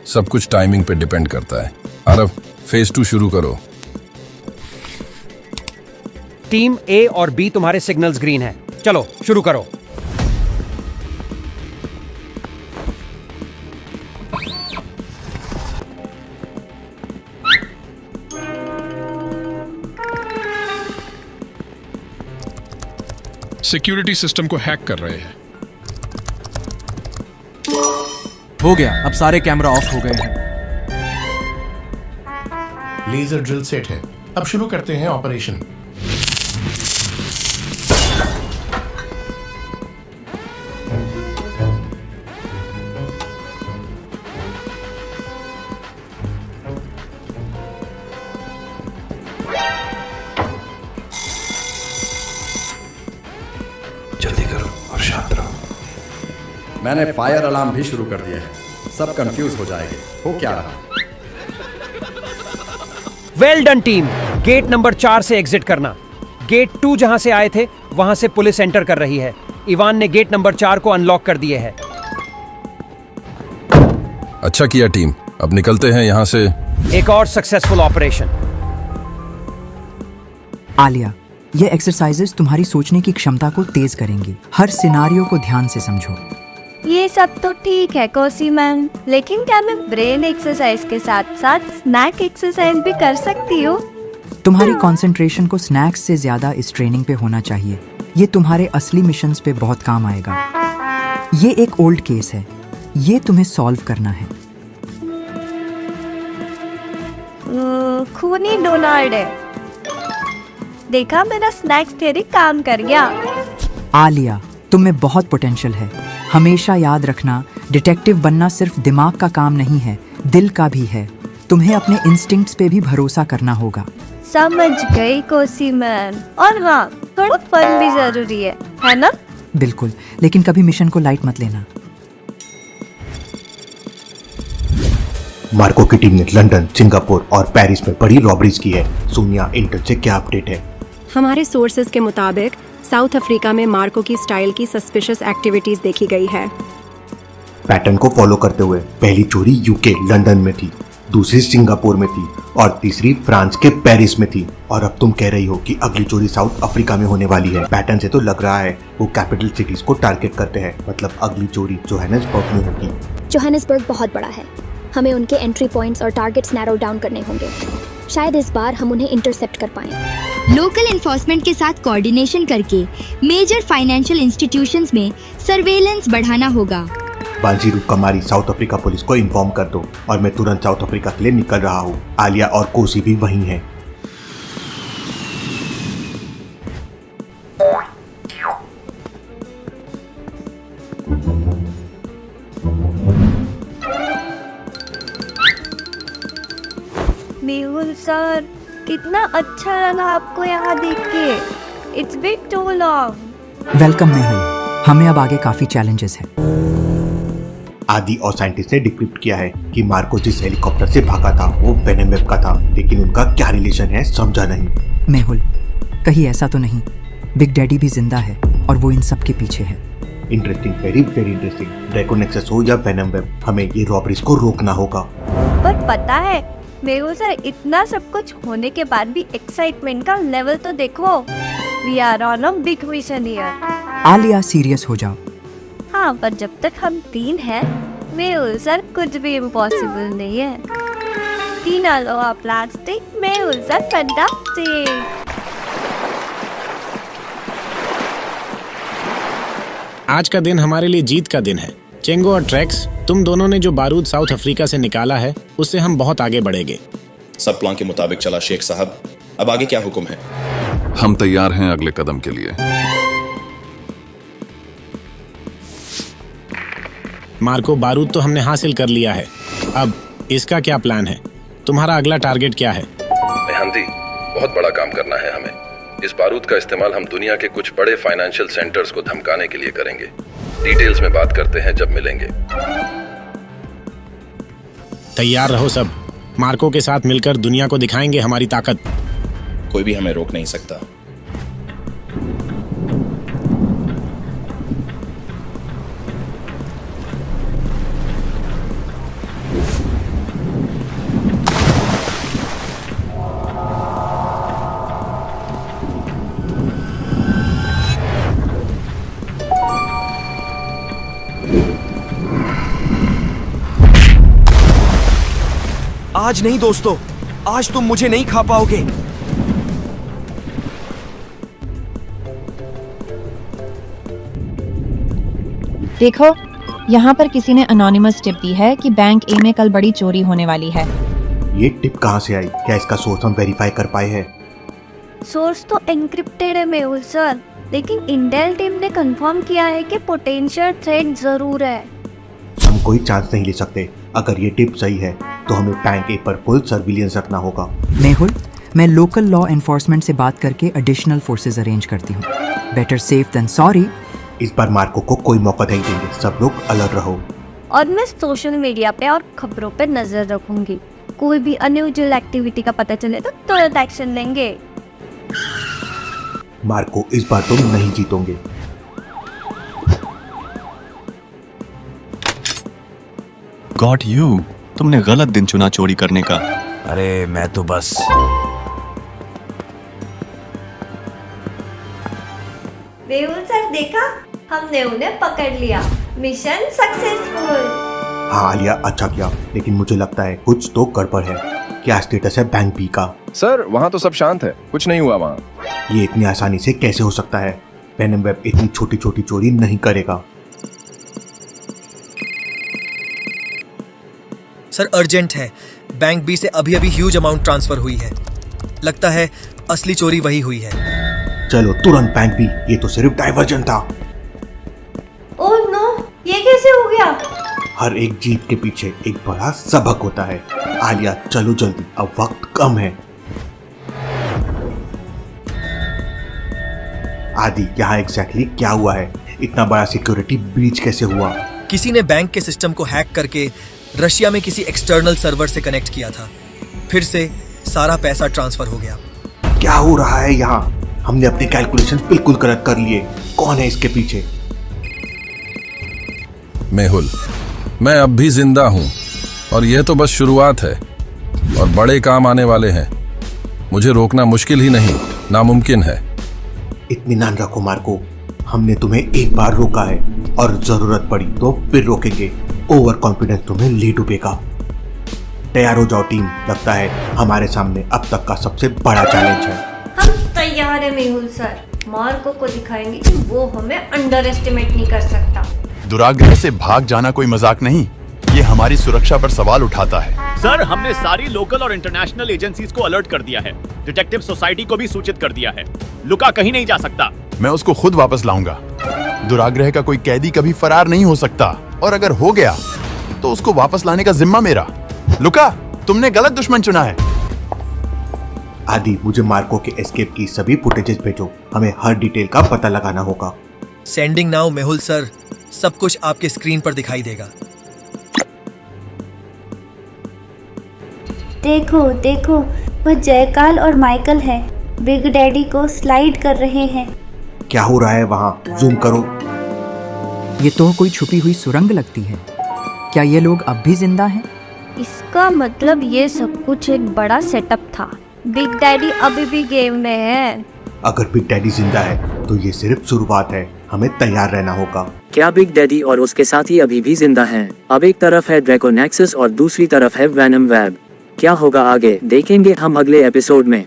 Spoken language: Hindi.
सब कुछ टाइमिंग पे डिपेंड करता है। आरव, फेज 2 शुरू करो। टीम ए और बी तुम्हारे सिग्नल्स ग्रीन है, चलो शुरू करो। सिक्योरिटी सिस्टम को हैक कर रहे हैं। हो गया, अब सारे कैमरा ऑफ हो गए हैं। लेजर ड्रिल सेट है, अब शुरू करते हैं ऑपरेशन। जल्दी करो और शांत रहो। मैंने फायर अलार्म भी शुरू कर दिए हैं, सब कंफ्यूज हो जाएंगे। हो क्या रहा? Well done team, gate number 4 से एग्जिट करना। गेट 2 जहां से आए थे वहां से पुलिस एंटर कर रही है। इवान ने गेट नंबर 4 को अनलॉक कर दिए है। अच्छा किया टीम, अब निकलते हैं यहाँ से। एक और सक्सेसफुल ऑपरेशन। आलिया, ये एक्सरसाइजेस तुम्हारी सोचने की क्षमता को तेज करेंगी। हर सिनारियो को ध्यान से समझो। ये सब तो ठीक है कोसी मैम, लेकिन क्या मैं ब्रेन एक्सरसाइज के साथ साथ स्नैक एक्सरसाइज भी कर सकती हूँ? तुम्हारी कंसंट्रेशन को स्नैक्स से ज्यादा इस ट्रेनिंग पे होना चाहिए। ये तुम्हारे असली मिशंस पे बहुत काम आएगा। ये एक ओल्ड केस है, ये तुम्हें सॉल्व करना है। खूनी डोनाल्ड है। देखा, मेरा स्नैक्स थ्योरी काम कर गया। आलिया, तुम में बहुत पोटेंशियल है। हमेशा याद रखना, डिटेक्टिव बनना सिर्फ दिमाग का काम नहीं है, दिल का भी है। तुम्हें अपने इंस्टिंक्ट्स पे भी भरोसा करना होगा। समझ गई कोसी मैम। और हाँ, थोड़ा फन भी जरूरी है ना? बिल्कुल, लेकिन कभी मिशन को लाइट मत लेना। मार्को की टीम ने लंदन, सिंगापुर और पेरिस में बड़ी रॉबरीज की है। सोनिया, इंटर से क्या अपडेट है? हमारे सोर्सेज के मुताबिक साउथ अफ्रीका में मार्को की स्टाइल की सस्पिशियस एक्टिविटीज देखी गई है। पैटर्न को फॉलो करते हुए पहली चोरी यूके लंदन में थी, दूसरी सिंगापुर में थी और तीसरी फ्रांस के पेरिस में थी। और अब तुम कह रही हो कि अगली चोरी साउथ अफ्रीका में होने वाली है। पैटर्न से तो लग रहा है वो कैपिटल सिटीज को टारगेट करते हैं। मतलब अगली चोरी जोहानिसबर्ग में होगी। जोहानिसबर्ग बहुत बड़ा है, हमें उनके एंट्री पॉइंट्स और टारगेट्स नैरो डाउन करने होंगे। शायद इस बार हम उन्हें इंटरसेप्ट कर पाएं। लोकल एनफोर्समेंट के साथ कोऑर्डिनेशन करके मेजर फाइनेंशियल इंस्टीट्यूशंस में सर्वेलेंस बढ़ाना होगा। बांजीरू कमारी, साउथ अफ्रीका पुलिस को इन्फॉर्म कर दो और मैं तुरंत साउथ अफ्रीका के लिए निकल रहा हूँ। आलिया और कोसी भी वहीं हैं। मेहुल सर, कितना अच्छा लगा आपको यहाँ देख के। It's been too long. Welcome Mehul, हमें अब आगे काफी चैलेंजेस हैं। आदि और साइंटिस्ट ने डिक्रिप्ट किया है कि मार्को जिस हेलीकॉप्टर से भागा था वो वेनम वेब का था, लेकिन उनका क्या रिलेशन है समझा नहीं। मेहुल, कहीं ऐसा तो नहीं बिग डैडी भी जिंदा है और वो इन सब के पीछे है? Interesting, very very interesting. Draco nexus हो या वेनम वेब, हमें ये रॉबरीज को रोकना होगा। पर पता है मेहुल सर, इतना सब कुछ होने के बाद भी एक्साइटमेंट का लेवल तो देखो। We are on a big mission here. Alia, serious हो जाओ। हाँ, पर जब तक हम 3 हैं, मेहुल सर कुछ भी इम्पॉसिबल नहीं है। 3 Aloha plastic, Mehul sir fantastic. आज का दिन हमारे लिए जीत का दिन है। चेंगो और ट्रैक्स, तुम दोनों ने जो बारूद साउथ अफ्रीका से निकाला है उससे हम बहुत आगे बढ़ेंगे। सब प्लान के मुताबिक चला शेख साहब, अब आगे क्या हुक्म है? हम तैयार हैं अगले कदम के लिए। मार्को, बारूद तो हमने हासिल कर लिया है, अब इसका क्या प्लान है? तुम्हारा अगला टारगेट क्या है? मेहंदी, बहुत बड़ा काम करना है हमें। इस बारूद का इस्तेमाल हम दुनिया के कुछ बड़े फाइनेंशियल सेंटर्स को धमकाने के लिए करेंगे। डिटेल्स में बात करते हैं जब मिलेंगे। तैयार रहो सब, मार्को के साथ मिलकर दुनिया को दिखाएंगे हमारी ताकत। कोई भी हमें रोक नहीं सकता। आज नहीं दोस्तों, आज तुम मुझे नहीं खा पाओगे। देखो, यहाँ पर किसी ने अनोनिमस टिप दी है कि बैंक ए में कल बड़ी चोरी होने वाली है। ये टिप कहाँ से आई? क्या इसका सोर्स हम वेरीफाई कर पाए हैं? सोर्स तो एनक्रिप्टेड है मेहुल सर, लेकिन इंटेल टीम ने कंफर्म किया है कि पोटेंशियल थ्रेट जरूर है। हम कोई चांस नहीं ले सकते। अगर ये टिप सही है तो हमें बैंक ए पर फुल सर्विलियंस रखना होगा। मेहुल, मैं लोकल लॉ एनफोर्समेंट से बात करके एडिशनल फोर्सेज अरेंज करती हूँ। Better safe than sorry. इस बार मार्को को कोई मौका नहीं देंगे, सब लोग अलर्ट रहो। और मैं सोशल मीडिया पे और खबरों पे नजर रखूंगी। कोई भी अनयूजुअल एक्टिविटी का पता चले तो तुरंत एक्शन लेंगे। मार्को, इस बार तुम नहीं जीतोगे। गॉट यू, तुमने गलत दिन चुना चोरी करने का। अरे मैं तो बस मेहुल सर देखा, हमने उन्हें पकड़ लिया। Mission successful. हाँ आलिया, अच्छा किया, लेकिन मुझे लगता है कुछ तो गड़बड़ है। क्या स्टेटस है बैंक बी का? सर वहाँ तो सब शांत है, कुछ नहीं हुआ वहाँ। ये इतनी आसानी से कैसे हो सकता है? वेनम वेब इतनी छोटी छोटी चोरी नहीं करेगा। सर अर्जेंट है, बैंक बी से अभी अभी ह्यूज अमाउंट ट्रांसफर हुई है। लगता है असली चोरी वही हुई है। चलो तुरंत बैंक बी, ये तो सिर्फ डाइवर्जन था। ओह नो, ये कैसे हो गया? हर एक जीत के पीछे एक बड़ा सबक होता है। आलिया चलो जल्दी, अब वक्त कम है। आदि, यहाँ एग्जैक्टली क्या हुआ है? इतना बड़ा सिक्योरिटी ब्रीच कैसे हुआ? किसी ने बैंक के सिस्टम को हैक करके रशिया में किसी एक्सटर्नल सर्वर से कनेक्ट किया था। फिर से सारा पैसा ट्रांसफर हो गया। क्या हो रहा है यहाँ? हमने अपने कैलकुलेशंस बिल्कुल गलत कर लिए। कौन है इसके पीछे? मेहुल, मैं अब भी जिंदा हूं और यह तो बस शुरुआत है और बड़े काम आने वाले हैं। मुझे रोकना मुश्किल ही नहीं, नामुमकिन है। इत्मीनान रखो मार्को, हमने तुम्हें एक बार रोका है और जरूरत पड़ी तो फिर रोकेंगे। ओवर कॉन्फिडेंस तुम्हें ले डूबेगा। तैयार हो जाओ टीम, लगता है हमारे सामने अब तक का सबसे बड़ा चैलेंज है। हम तैयार है मेहुल सर। मार्को को दिखाएंगे कि वो हमें अंडर एस्टिमेट नहीं कर सकता। दुराग्रह से भाग जाना कोई मजाक नहीं, ये हमारी सुरक्षा पर सवाल उठाता है। सर हमने सारी लोकल और इंटरनेशनल एजेंसीज को अलर्ट कर दिया है। डिटेक्टिव सोसाइटी को भी सूचित कर दिया है। लुका कहीं नहीं जा सकता। मैं उसको खुद वापस लाऊंगा। दुराग्रह का कोई कैदी कभी फरार नहीं हो सकता, और अगर हो गया तो उसको वापस लाने का जिम्मा मेरा। लुका, तुमने गलत दुश्मन चुना है। आदि, मुझे मार्को के एस्केप की सभी फुटेजेस भेजो, हमें हर डिटेल का पता लगाना होगा। सेंडिंग नाउ मेहुल सर, सब कुछ आपके स्क्रीन पर दिखाई देगा। देखो देखो, वो जयकाल और माइकल है, बिग डैडी को स्लाइड कर रहे हैं। क्या हो रहा है वहाँ? जूम करो। ये तो कोई छुपी हुई सुरंग लगती है। क्या ये लोग अब भी जिंदा हैं? इसका मतलब ये सब कुछ एक बड़ा सेटअप था। बिग डैडी अभी भी गेम में है। अगर बिग डैडी जिंदा है तो ये सिर्फ शुरुआत है, हमें तैयार रहना होगा। क्या बिग डैडी और उसके साथी अभी भी जिंदा हैं? अब एक तरफ है ड्रैको नेक्सस और दूसरी तरफ है वेनम वेब। क्या होगा आगे, देखेंगे हम अगले एपिसोड में।